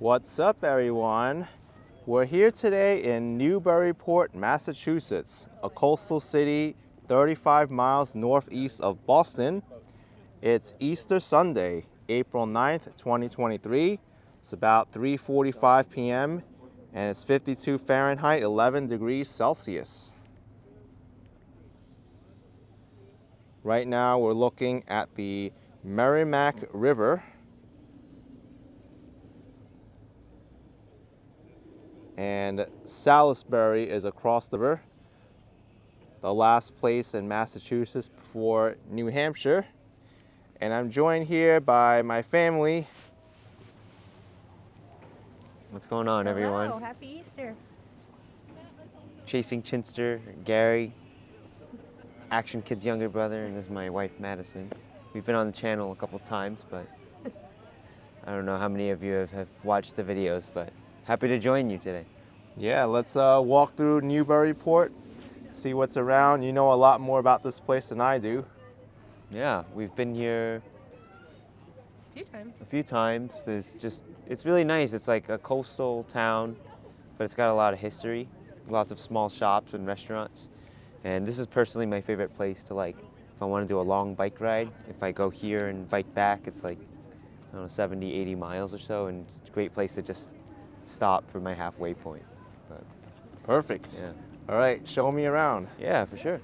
What's up, everyone? We're here today in Newburyport, Massachusetts, a coastal city 35 miles northeast of Boston. It's Easter Sunday, April 9th, 2023. It's about 3:45 p.m. and it's 52 Fahrenheit, 11 degrees Celsius. Right now we're looking at the Merrimack River. And Salisbury is across the river, the last place in Massachusetts before New Hampshire. And I'm joined here by my family. What's going on, everyone? Hello, happy Easter. Chasing Chinster, Gary, Action Kid's younger brother, and this is my wife, Madison. We've been on the channel a couple times, but I don't know how many of you have watched the videos, but happy to join you today. Yeah, let's walk through Newburyport, see what's around. You know a lot more about this place than I do. Yeah, we've been here A a few times. It's really nice. It's like a coastal town, but it's got a lot of history, lots of small shops and restaurants. And this is personally my favorite place to, like, if I want to do a long bike ride. If I go here and bike back, it's like, I don't know, 70, 80 miles or so, and it's a great place to just stop for my halfway point. But, Perfect. yeah. All right, show me around. Yeah, for sure.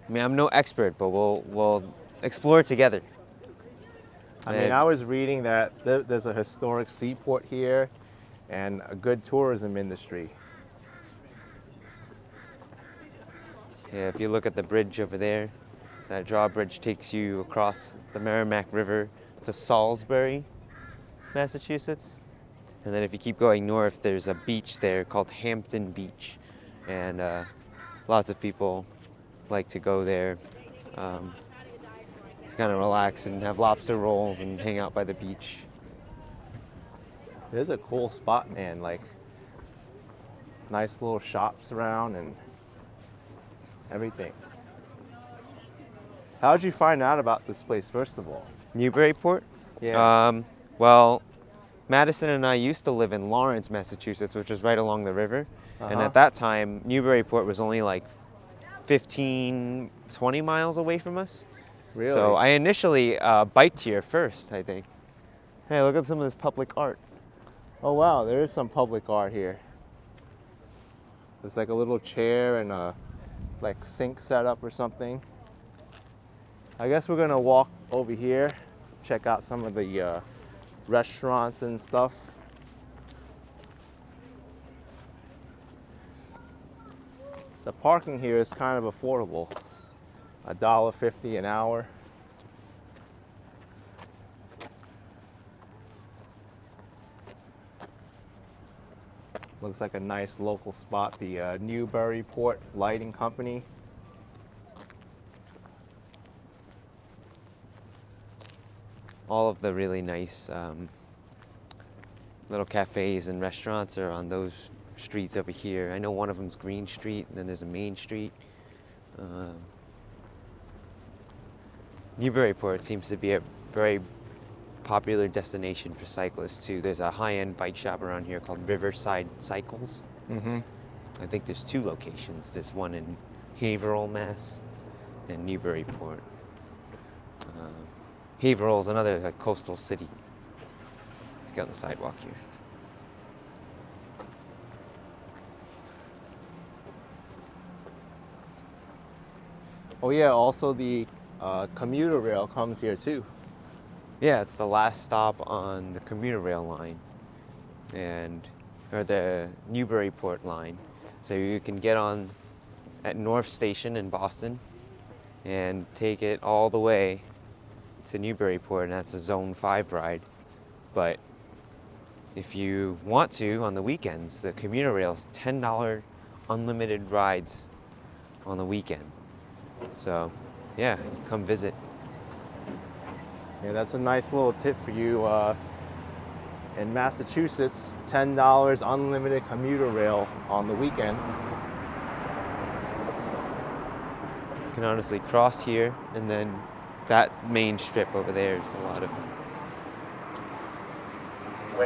I mean, I'm no expert, but we'll explore together. I mean, I was reading that there's a historic seaport here and a good tourism industry. Yeah, if you look at the bridge over there, that drawbridge takes you across the Merrimack River to Salisbury, Massachusetts. And then if you keep going north, there's a beach there called Hampton Beach. And lots of people like to go there to kind of relax and have lobster rolls and hang out by the beach. There's a cool spot, man. Like, nice little shops around and everything. How'd you find out about this place, first of all? Newburyport? Yeah. Well, Madison and I used to live in Lawrence, Massachusetts, which is right along the river. And Uh-huh. at that time, Newburyport was only like 15, 20 miles away from us. Really? So I initially biked here first, I think. Hey, look at some of this public art. Oh wow, there is some public art here. There's like a little chair and a like sink setup or something. I guess we're gonna walk over here, check out some of the restaurants and stuff. The parking here is kind of affordable. $1.50 an hour. Looks like a nice local spot, the Newburyport Lighting Company. All of the really nice little cafes and restaurants are on those streets over here. I know one of them's Green Street, and then there's a Main Street. Newburyport seems to be a very popular destination for cyclists too. There's a high-end bike shop around here called Riverside Cycles. Mm-hmm. I think there's two locations. There's one in Haverhill, Mass, and Newburyport. Haverhill is another like, coastal city. Let's get on the sidewalk here. Oh yeah, also the commuter rail comes here too. Yeah, it's the last stop on the commuter rail line, or the Newburyport line. So you can get on at North Station in Boston and take it all the way to Newburyport, and that's a Zone 5 ride. But if you want to, on the weekends, the commuter rail's $10 unlimited rides on the weekend. So, yeah, come visit. Yeah, that's a nice little tip for you. In Massachusetts, $10 unlimited commuter rail on the weekend. You can honestly cross here, and then that main strip over there is a lot of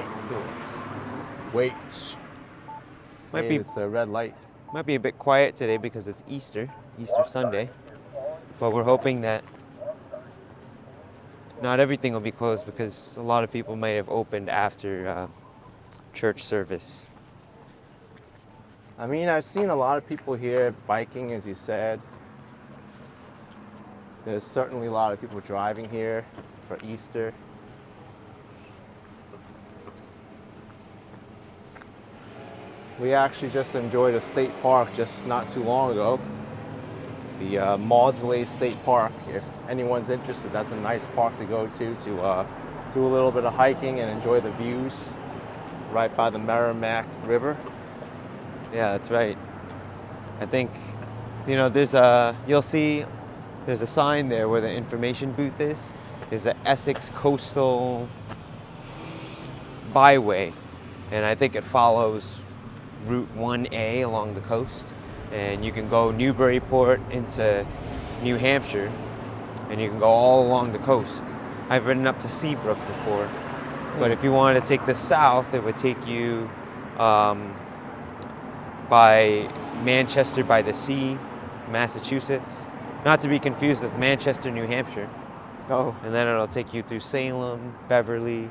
stores. Wait. Might Hey, be it's a red light. might be a bit quiet today because it's Easter Sunday. But we're hoping that not everything will be closed because a lot of people might have opened after church service. I mean, I've seen a lot of people here biking, as you said. There's certainly a lot of people driving here for Easter. We actually just enjoyed a state park just not too long ago. The Maudsley State Park. If anyone's interested, that's a nice park to go to do a little bit of hiking and enjoy the views right by the Merrimack River. Yeah, that's right. I think, you'll see there's a sign there where the information booth is. There's an Essex Coastal Byway, and I think it follows Route 1A along the coast. And you can go Newburyport into New Hampshire, and you can go all along the coast. I've ridden up to Seabrook before, but if you wanted to take this south, it would take you by Manchester by the Sea, Massachusetts. Not to be confused with Manchester, New Hampshire. Oh, And then it'll take you through Salem, Beverly,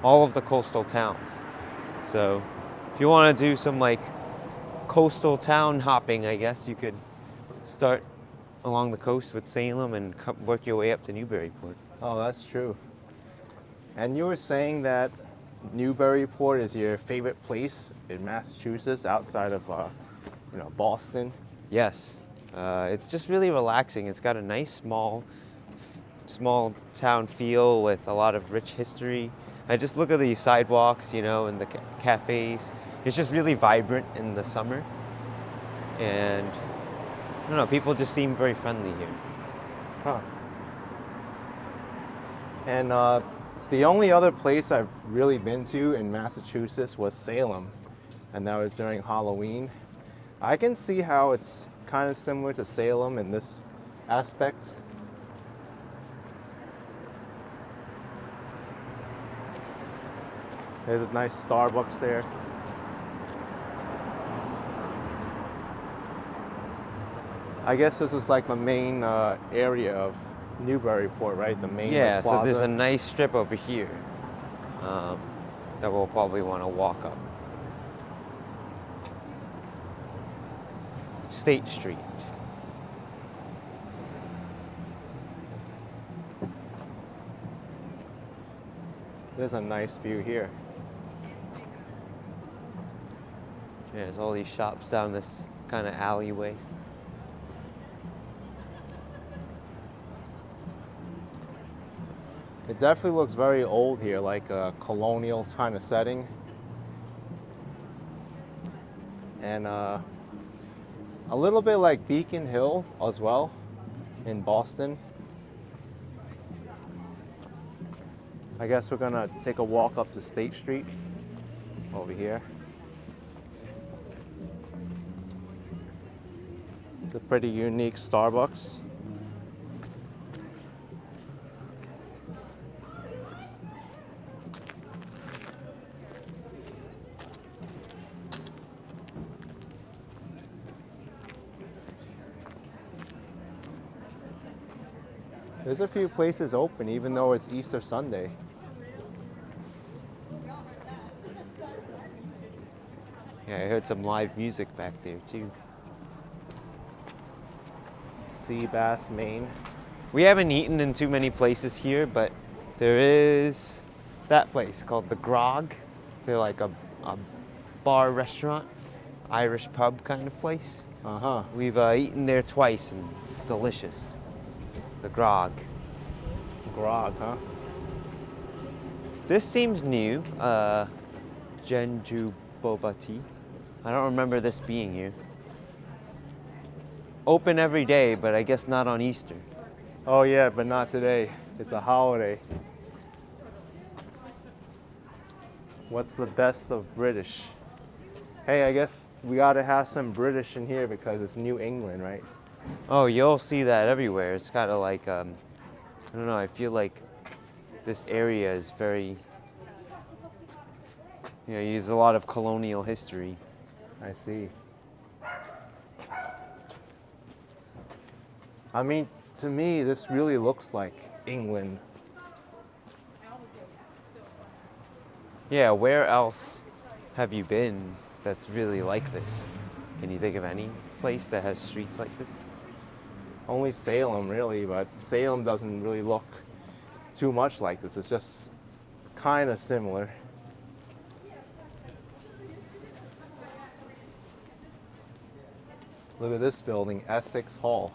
all of the coastal towns. So if you want to do some like coastal town hopping, I guess you could start along the coast with Salem and work your way up to Newburyport. oh, that's true. And you were saying that Newburyport is your favorite place in Massachusetts outside of, Boston. Yes, it's just really relaxing. It's got a nice small town feel with a lot of rich history. I just look at these sidewalks, and the cafes. It's just really vibrant in the summer. And I don't know, people just seem very friendly here. Huh. And the only other place I've really been to in Massachusetts was Salem, and that was during Halloween. I can see how it's kind of similar to Salem in this aspect. There's a nice Starbucks there. I guess this is like the main area of Newburyport, right? The main Yeah, so plaza. there's a nice strip over here that we'll probably want to walk up. State Street. There's a nice view here. Yeah, there's all these shops down this kind of alleyway. It definitely looks very old here, like a colonial kind of setting. And a little bit like Beacon Hill as well in Boston. I guess we're gonna take a walk up to State Street over here. It's a pretty unique Starbucks. There's a few places open even though it's Easter Sunday. Yeah, I heard some live music back there too. Sea Bass, Maine. We haven't eaten in too many places here, but there is that place called The Grog. They're like a bar restaurant, Irish pub kind of place. Uh-huh. We've eaten there twice and it's delicious. The Grog. Grog, huh? This seems new, Genju Boba Tea. I don't remember this being here. Open every day, but I guess not on Easter. Oh yeah, but not today. It's a holiday. What's the best of British? Hey, I guess we gotta have some British in here because it's New England, right? Oh, you'll see that everywhere. It's kind of like, I don't know, I feel like this area is very You know, use a lot of colonial history. I see. I mean, to me, this really looks like England. Yeah, where else have you been that's really like this? Can you think of any place that has streets like this? Only Salem, really, but Salem doesn't really look too much like this. It's just kind of similar. Look at this building, Essex Hall.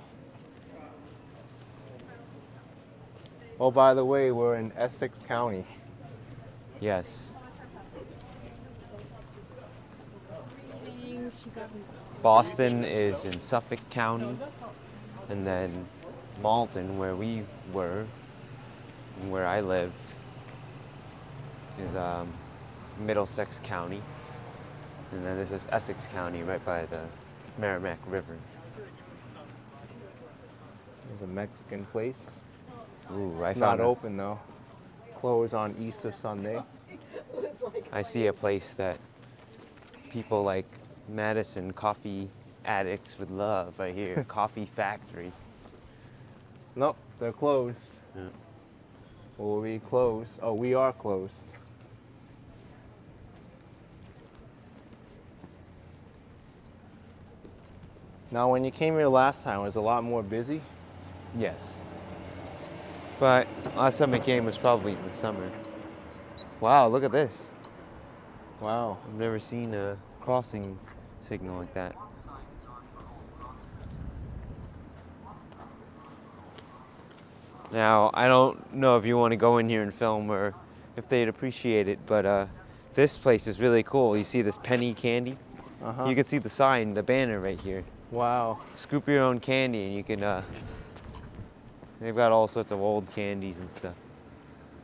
Oh, by the way, we're in Essex County. Yes. Boston is in Suffolk County, and then Malton, where we were, and where I live, is Middlesex County, and then this is Essex County, right by the Merrimack River. There's a Mexican place. Ooh, It's not open though. Closed on Easter Sunday. I see a place that people like Madison coffee addicts would love right here. Coffee Factory. Nope, they're closed. Yeah. Will we close? Oh, we are closed. Now, when you came here last time, it was a lot more busy. Yes. But last time I came was probably in the summer. Wow, look at this. Wow. I've never seen a crossing signal like that. Now, I don't know if you want to go in here and film or if they'd appreciate it, but this place is really cool. You see this penny candy? Uh-huh. You can see the sign, the banner right here. Wow. Scoop your own candy and you can, they've got all sorts of old candies and stuff.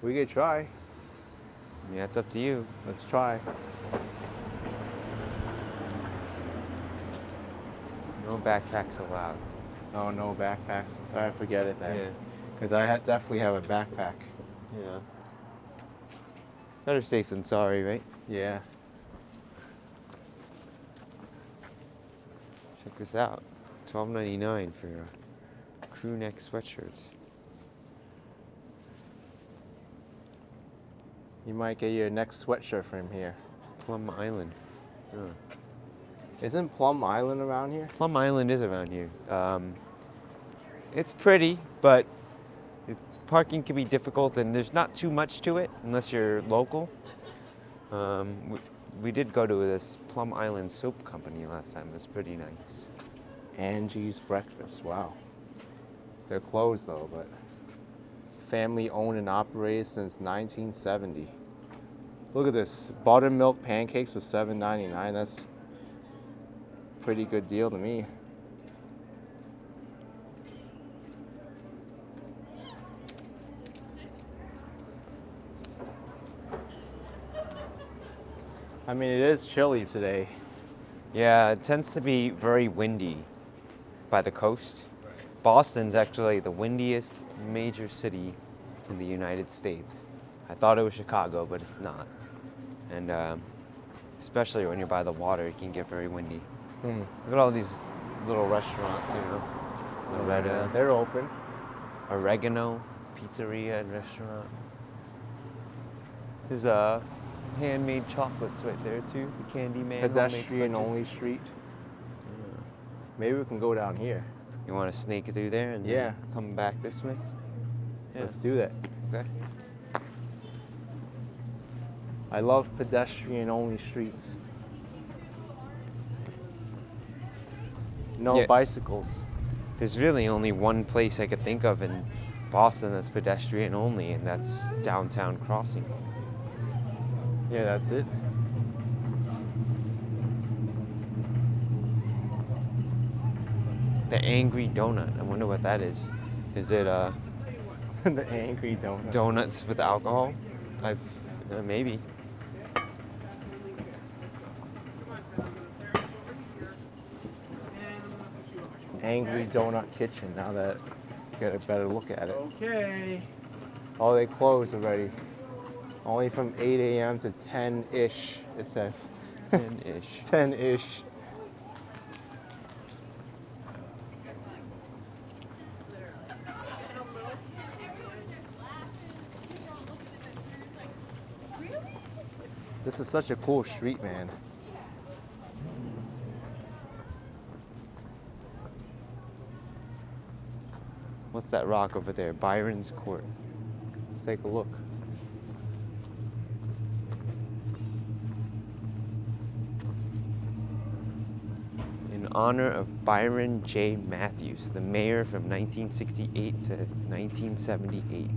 We could try. Yeah, it's up to you. Let's try. No backpacks allowed. Oh, no backpacks. All right, forget it then. Yeah. Because I definitely have a backpack. Yeah. Better safe than sorry, right? Yeah. Check this out. $12.99 for crew neck sweatshirts. You might get your next sweatshirt from here. Plum Island. Yeah. Isn't Plum Island around here? Plum Island is around here. It's pretty, but parking can be difficult, and there's not too much to it unless you're local. We did go to this Plum Island soap company last time. It was pretty nice. Angie's Breakfast. Wow. They're closed though, but family owned and operated since 1970. Look at this. Buttermilk pancakes for $7.99. That's a pretty good deal to me. I mean, it is chilly today. Yeah, it tends to be very windy by the coast. Boston's actually the windiest major city in the United States. I thought it was Chicago, but it's not. And especially when you're by the water, it can get very windy. Look at all these little restaurants, you know. Loretta, They're open. Oregano, pizzeria and restaurant. There's a handmade chocolates right there too. The Candy Man. Pedestrian only street. Maybe we can go down here. You want to snake it through there and Yeah. then come back this way? Yeah. Let's do that. Okay. I love pedestrian only streets. No Yeah. bicycles. There's really only one place I could think of in Boston that's pedestrian only, and that's Downtown Crossing. Yeah, that's it. The Angry Donut. I wonder what that is. Is it The Angry Donut. donuts with alcohol? Maybe. Angry Donut Kitchen. Now that I get a better look at it. Okay. Oh, they closed already. Only from 8 a.m. to 10-ish, it says. 10-ish. 10-ish. This is such a cool street, man. What's that rock over there? Byron's Court. Let's take a look. In honor of Byron J. Matthews, the mayor from 1968 to 1978.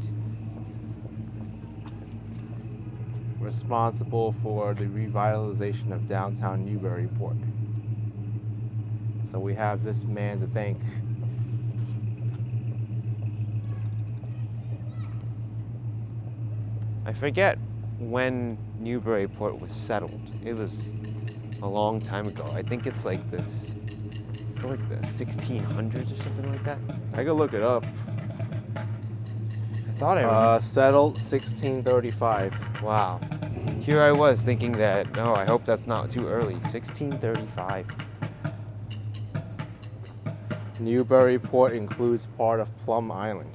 Responsible for the revitalization of downtown Newburyport. So we have this man to thank. I forget when Newburyport was settled. It was a long time ago. I think it's like this, it's like the 1600s or something like that. I could look it up. I thought I remember. Settled 1635. Wow. Here I was thinking that, no, I hope that's not too early. 1635. Newburyport includes part of Plum Island.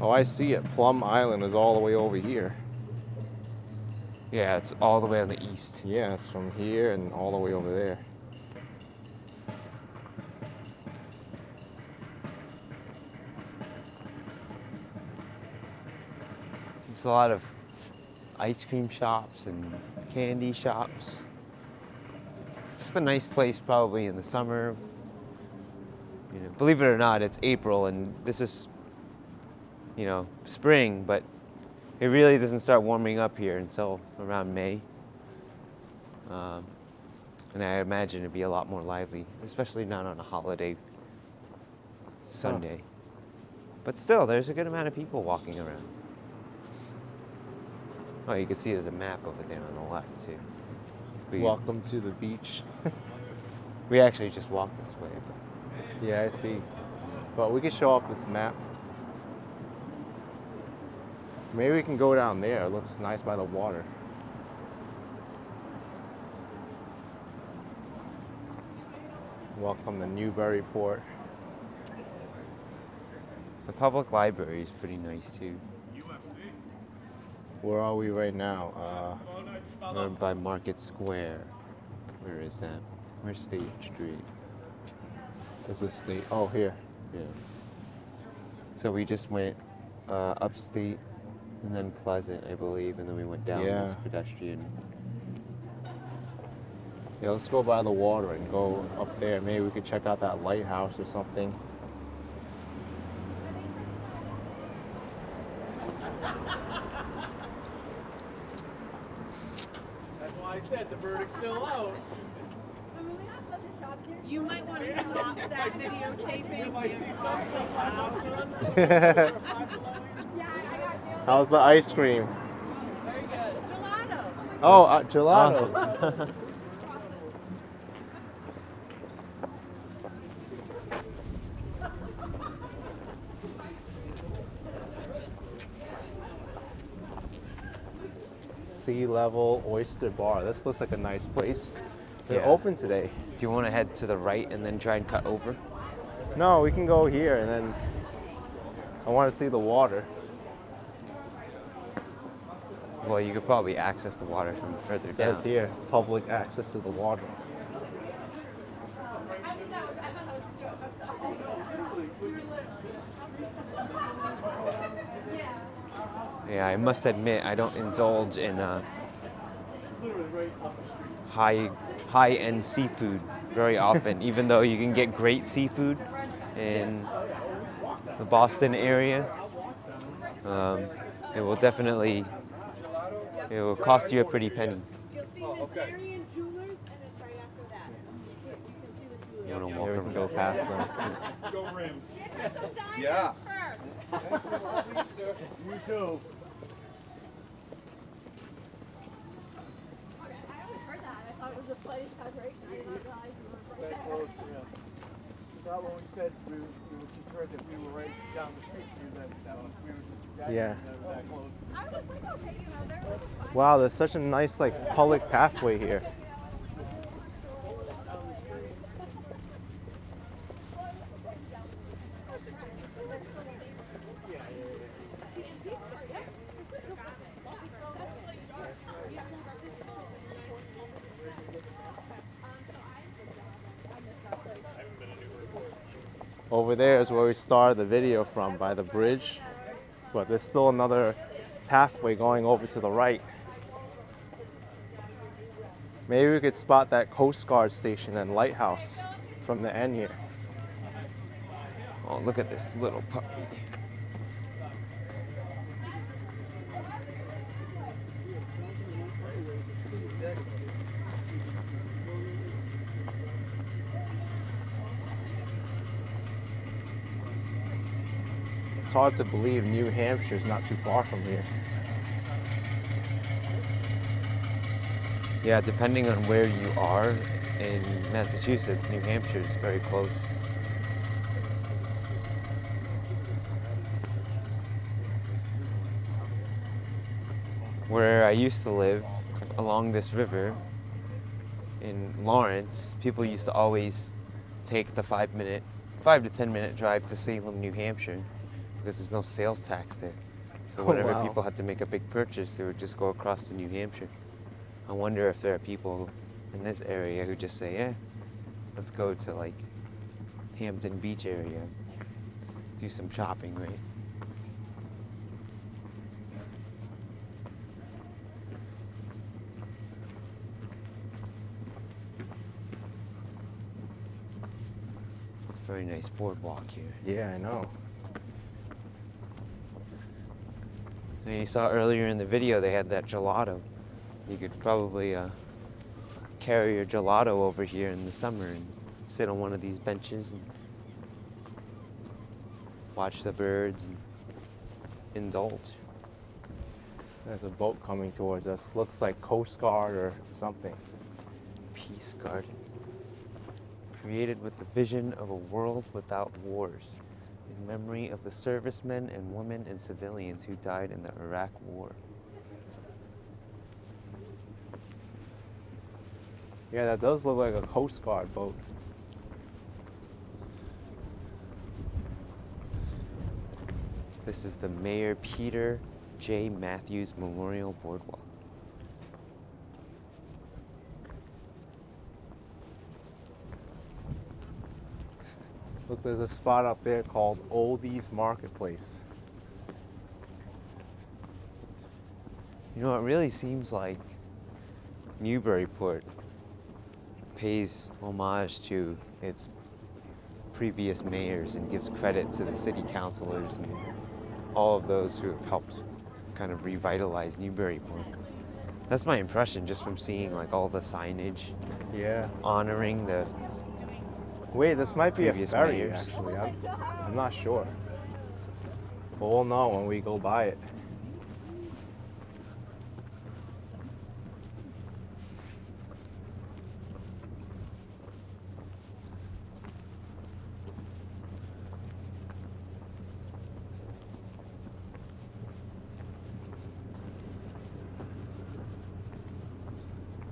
Oh, I see it. Plum Island is all the way over here. Yeah, it's all the way on the east. Yeah, it's from here and all the way over there. It's a lot of ice cream shops and candy shops. Just a nice place probably in the summer. You know, believe it or not, it's April and this is, you know, spring, but it really doesn't start warming up here until around May. And I imagine it'd be a lot more lively, especially not on a holiday Sunday. But still, there's a good amount of people walking around. Oh, you can see there's a map over there on the left, too. Welcome to the beach. We actually just walked this way. But Yeah, I see. But we can show off this map. Maybe we can go down there. It looks nice by the water. Welcome to Newburyport. the public library is pretty nice, too. Where are we right now? We're by Market Square. Where is that? Where's State Street? This is State. Oh, here. Yeah. So we just went upstate and then Pleasant, I believe, and then we went down this pedestrian. Yeah, let's go by the water and go up there. Maybe we could check out that lighthouse or something. That's why I said the verdict's still out. You might want to stop that videotaping. How's the ice cream? Very good. Gelato. Oh, gelato. Sea Level Oyster Bar. This looks like a nice place. They're Yeah. open today. Do you want to head to the right and then try and cut over? No, we can go here and then I want to see the water. Well, you could probably access the water from further It says down. here, public access to the water. Yeah, I must admit, I don't indulge in high-end seafood very often, even though you can get great seafood in the Boston area. It will definitely, it will cost you a pretty penny. You'll see Newburyport Jewelers, and it's right after that. You can see the jewelers. You want to Yeah, walk we around? can go past them. Go Rims. Get some diamonds Yeah. first. You too. Okay, I always heard that. I thought it was a slight exaggeration. I did not realize you were right That there. close, yeah. thought when we said we just heard that we were right down the street from you, that we were just exactly Yeah. that close. I was like, okay, you know, they're like fine. Wow, there's such a nice like public pathway here. Over there is where we started the video from, by the bridge. But there's still another pathway going over to the right. Maybe we could spot that Coast Guard station and lighthouse from the end here. Oh, look at this little puppy. It's hard to believe New Hampshire's not too far from here. Yeah, depending on where you are in Massachusetts, New Hampshire is very close. Where I used to live, along this river in Lawrence, people used to always take the 5 to 10 minute drive to Salem, New Hampshire, because there's no sales tax there. So Oh, whenever wow. people had to make a big purchase, they would just go across to New Hampshire. I wonder if there are people in this area who just say, yeah, let's go to like Hampton Beach area, do some shopping, right? It's a very nice boardwalk here. Yeah, I know. And you saw earlier in the video they had that gelato. You could probably carry your gelato over here in the summer and sit on one of these benches and watch the birds and indulge. There's a boat coming towards us. Looks like Coast Guard or something. Peace Garden. Created with the vision of a world without wars, in memory of the servicemen and women and civilians who died in the Iraq War. Yeah, that does look like a Coast Guard boat. This is the Mayor Peter J. Matthews Memorial Boardwalk. Look, there's a spot up there called Oldies Marketplace. You know, it really seems like Newburyport pays homage to its previous mayors and gives credit to the city councilors and all of those who have helped kind of revitalize Newburyport. That's my impression just from seeing like all the signage Yeah. honoring the Wait, this might be a Previous ferry, mayors. actually. I'm not sure. But we'll know when we go by it.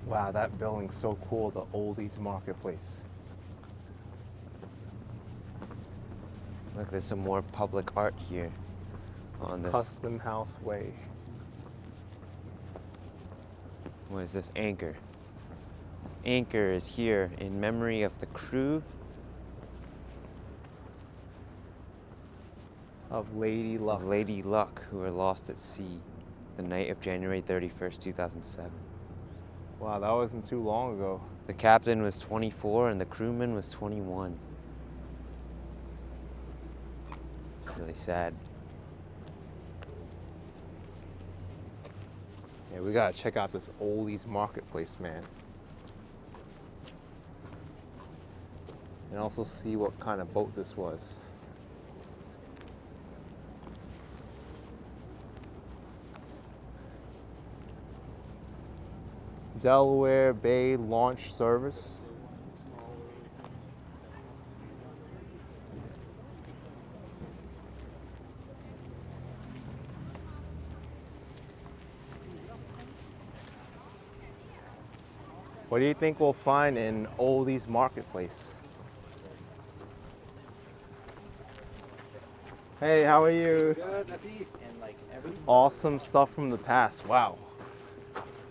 Wow, that building's so cool, the Oldies Marketplace. look, there's some more public art here on this. Custom House Way. What is this? Anchor. This anchor is here in memory of the crew Of Lady Luck. of Lady Luck who were lost at sea the night of January 31st, 2007. Wow, that wasn't too long ago. The captain was 24 and the crewman was 21. Really sad. Yeah, we gotta check out this Oldies Marketplace, man. And also see what kind of boat this was. Delaware Bay Launch Service. What do you think we'll find in Oldies Marketplace? Hey, how are you? Good, Napi. And like everything. Awesome stuff from the past. Wow.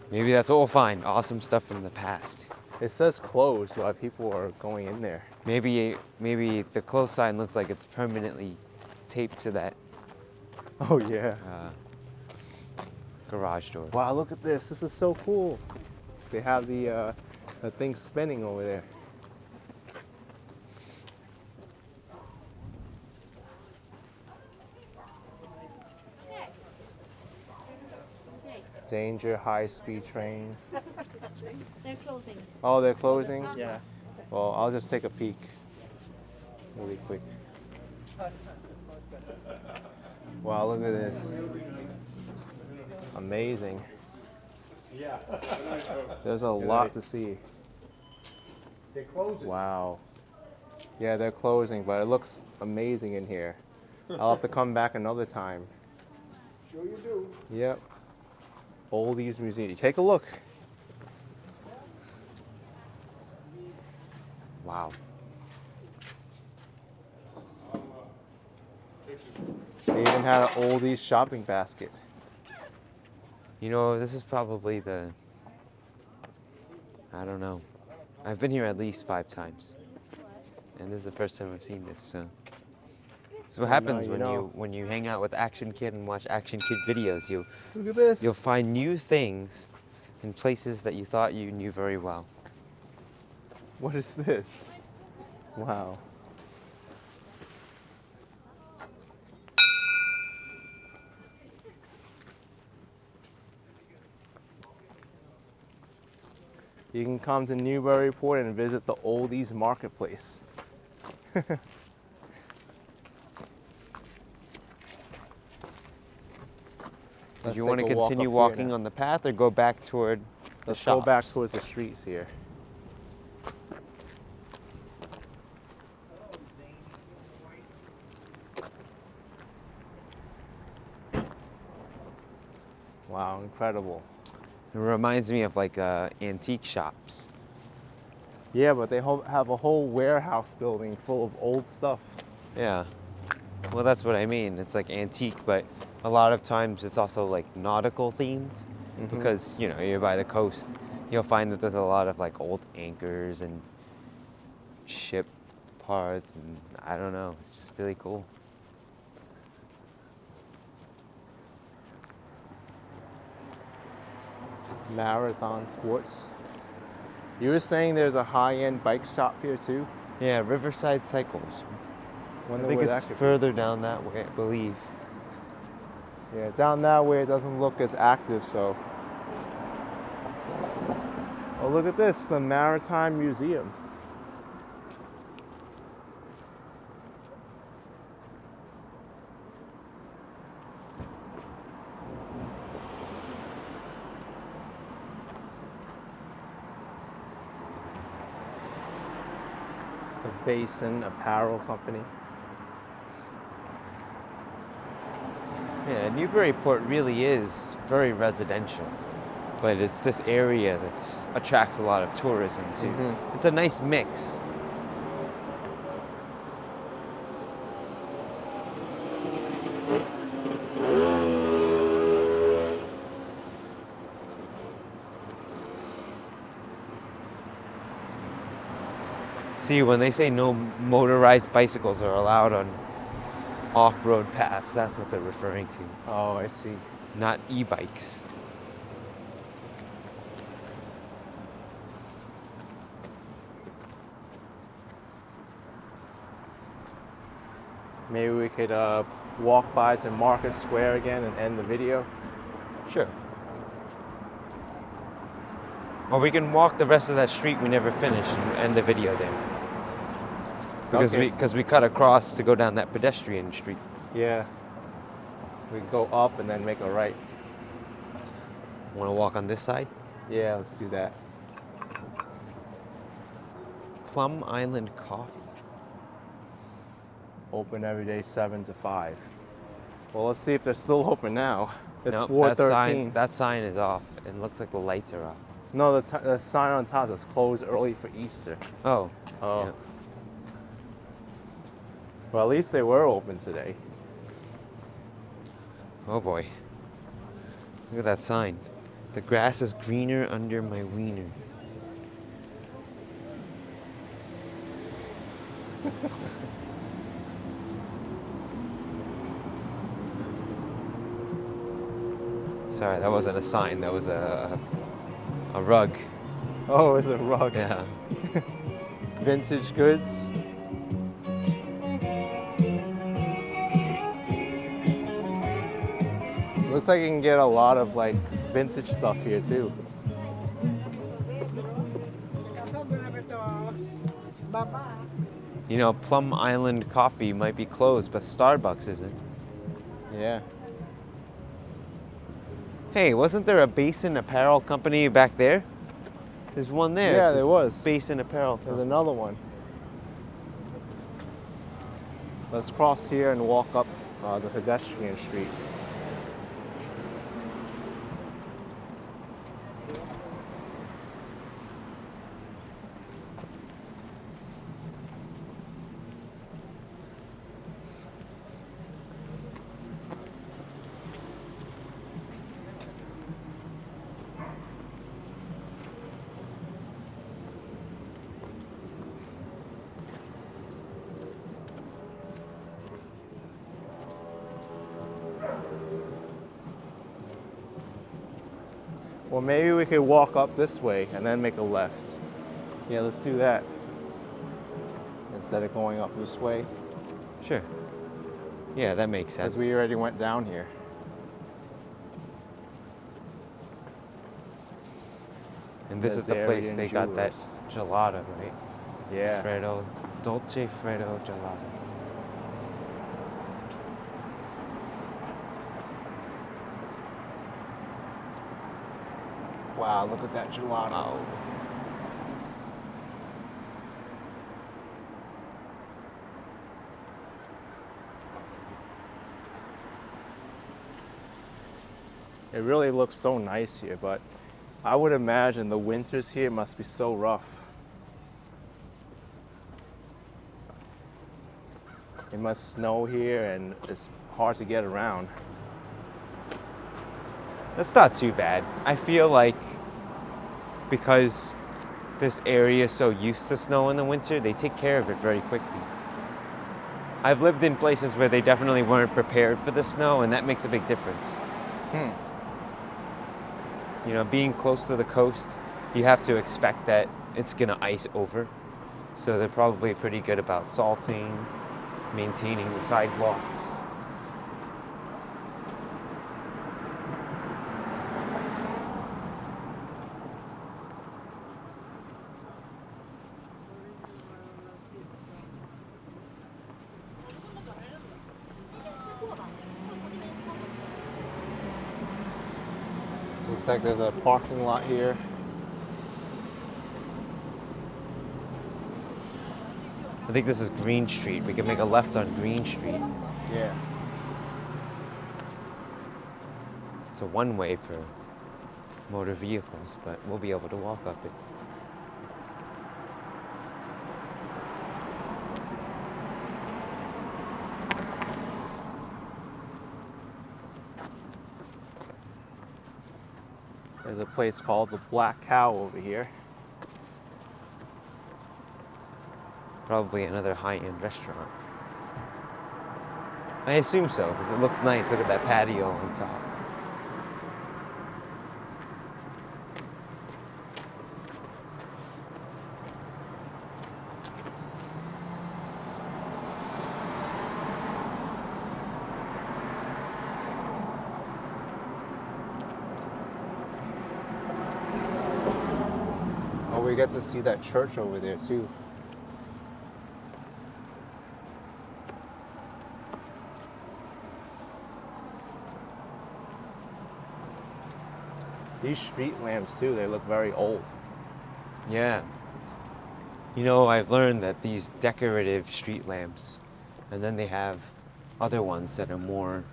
Maybe that's what we'll find. Awesome stuff from the past. It says closed while people are going in there. Maybe the close sign looks like it's permanently taped to that Oh yeah. garage door. Wow, look at this. This is so cool. They have the thing spinning over there. Danger, high-speed trains. They're closing. Oh, they're closing? Yeah. Well, I'll just take a peek really quick. Wow, look at this. Amazing. Yeah. There's a lot to see. They're closing. Wow. Yeah, they're closing, but it looks amazing in here. I'll have to come back another time. Sure you do. Yep. Oldies Museum. Take a look. Wow. They even had an Oldies shopping basket. You know, this is probably I don't know. I've been here at least 5 times. And this is the first time I've seen this, so. This is what happens you when know. when you hang out with Action Kid and watch Action Kid videos. Look at this. You'll find new things in places that you thought you knew very well. What is this? Wow. You can come to Newburyport and visit the Oldies Marketplace. Did you want to continue walking on the path or go back toward the Let's shops? go back towards the streets here. Wow, incredible. It reminds me of like antique shops. Yeah, but they have a whole warehouse building full of old stuff. Yeah. Well, that's what I mean. It's like antique, but a lot of times it's also like nautical themed because, you know, you're by the coast. You'll find that there's a lot of like old anchors and ship parts, and I don't know. It's just really cool. Marathon Sports. You were saying there's a high-end bike shop here too? Yeah, Riverside Cycles. Wonder I think where that it's could be. further down that way, I believe. Yeah, down that way it doesn't look as active, so. Oh, look at this, the Maritime Museum. The Basin Apparel Company. Yeah, Newburyport really is very residential, but it's this area that attracts a lot of tourism too. It's a nice mix. See, when they say no motorized bicycles are allowed on off-road paths, that's what they're referring to, Oh, I see. not e-bikes. Maybe we could walk by to Market Square again and end the video. Sure. Or we can walk the rest of that street we never finished and end the video there. Okay. Because we cut across to go down that pedestrian street. Yeah. We go up and then make a right. Want to walk on this side? Yeah, let's do that. Plum Island Coffee. Open every day 7 to 5. Well, let's see if they're still open now. It's Nope, 4:13. that sign is off and looks like the lights are off. No, the sign on top says closed early for Easter. Oh. Oh. Yeah. Well, at least they were open today. Oh boy. Look at that sign. The grass is greener under my wiener. Sorry, that wasn't a sign. That was a rug. Oh, it's a rug. Yeah. Vintage goods. Looks like you can get a lot of like vintage stuff here too. You know, Plum Island coffee might be closed, but Starbucks isn't. Yeah. Hey, wasn't there a Basin Apparel company back there? There's one there. Yeah, It says there was. Basin Apparel. There's another one. Let's cross here and walk up the pedestrian street. Well, maybe we could walk up this way and then make a left. Yeah, let's do that. Instead of going up this way, Sure. Yeah, that makes sense. as we already went down here. And this is the There's place Arian they got that Jewelers. gelato, right? Yeah. Fredo, Dolce Fredo gelato. Wow, look at that gelato. Wow. It really looks so nice here, but I would imagine the winters here must be so rough. It must snow here and it's hard to get around. That's not too bad. I feel like because this area is so used to snow in the winter, they take care of it very quickly. I've lived in places where they definitely weren't prepared for the snow, and that makes a big difference. You know, being close to the coast, you have to expect that it's gonna ice over. So they're probably pretty good about salting, maintaining the sidewalks. Looks like there's a parking lot here. I think this is Green Street. We can make a left on Green Street. Yeah. It's a one-way for motor vehicles, but we'll be able to walk up it. There's a place called the Black Cow over here. Probably another high-end restaurant. I assume so, because it looks nice. Look at that patio on top. Oh, we get to see that church over there too. These street lamps too, they look very old. Yeah. You know, I've learned that these decorative street lamps, and then they have other ones that are more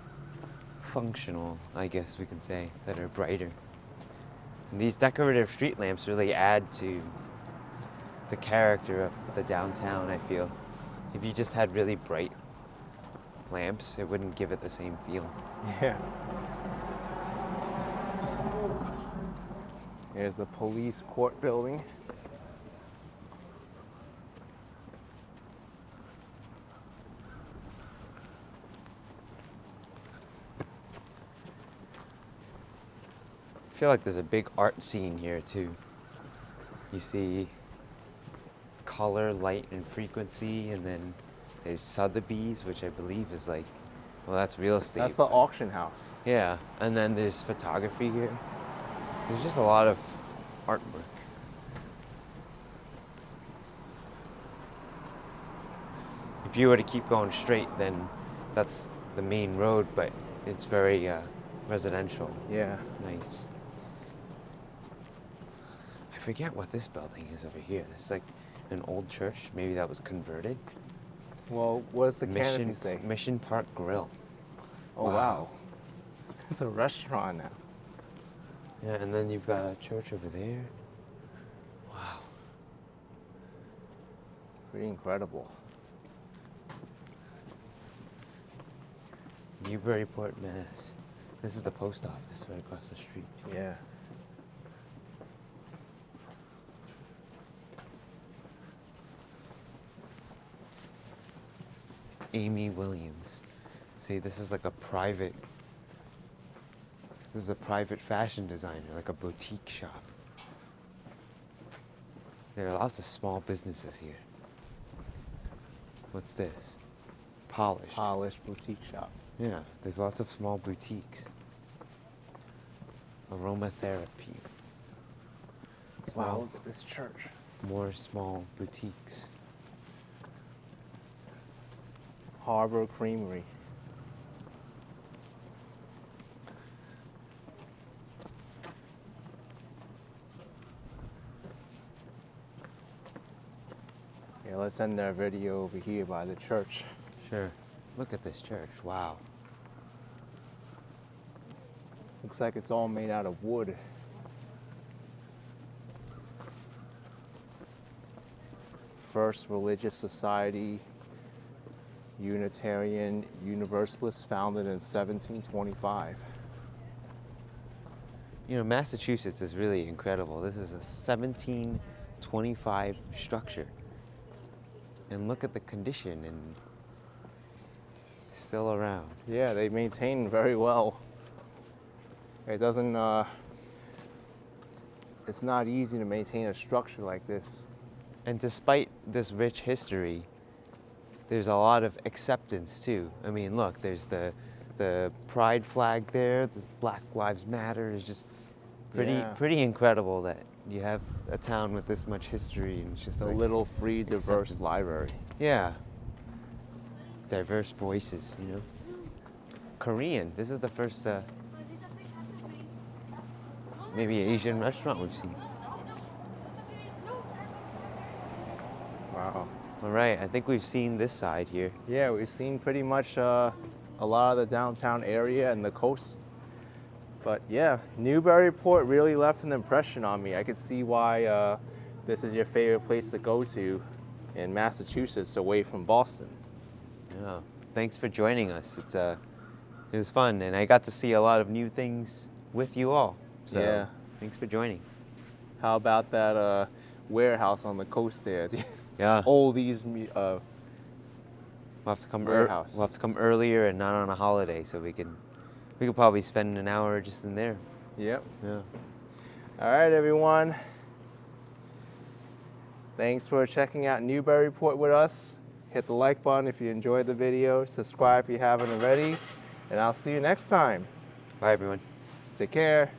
functional, I guess we can say, that are brighter. And these decorative street lamps really add to the character of the downtown, I feel. If you just had really bright lamps, it wouldn't give it the same feel. Yeah. Here's the police court building. I feel like there's a big art scene here too. You see color, light, and frequency, and then there's Sotheby's, which I believe is like, well, that's real estate. That's the auction house. Yeah, and then there's photography here. There's just a lot of artwork. If you were to keep going straight, then that's the main road, but it's very residential. Yeah. It's nice. I forget what this building is over here. It's like an old church. Maybe that was converted. Well, what does the canopy say? Mission Park Grill. Oh, wow. It's a restaurant now. Yeah, and then you've got a church over there. Wow. Pretty incredible. Newburyport, Mass. This is the post office right across the street. Yeah. Amy Williams. See, this is like a private, this is a private fashion designer, like a boutique shop. There are lots of small businesses here. What's this? Polished. Polished boutique shop. Yeah, there's lots of small boutiques. Aromatherapy. Wow, look at this church. More small boutiques. Harbor Creamery. Yeah, let's end our video over here by the church. Sure. Look at this church. Wow. Looks like it's all made out of wood. First Religious Society, Unitarian Universalist, founded in 1725. You know, Massachusetts is really incredible. This is a 1725 structure. And look at the condition, and it's still around. Yeah, they maintain very well. It doesn't, it's not easy to maintain a structure like this. And despite this rich history, there's a lot of acceptance too. I mean, look, there's the pride flag there, this Black Lives Matter is just pretty incredible that you have a town with this much history and it's just A like little free, diverse acceptance. library. Yeah. Diverse voices, you know. Korean. This is the first maybe Asian restaurant we've seen. Wow. All right, I think we've seen this side here. Yeah, we've seen pretty much a lot of the downtown area and the coast. But yeah, Newburyport really left an impression on me. I could see why this is your favorite place to go to in Massachusetts, away from Boston. Yeah. Thanks for joining us. It was fun, and I got to see a lot of new things with you all. So Yeah. thanks for joining. How about that warehouse on the coast there? The Yeah. Oldies We'll have to come warehouse. we'll have to come earlier and not on a holiday, so we could probably spend an hour just in there. Yep. Yeah. All right, everyone. Thanks for checking out Newburyport with us. Hit the like button if you enjoyed the video. Subscribe if you haven't already. And I'll see you next time. Bye, everyone. Take care.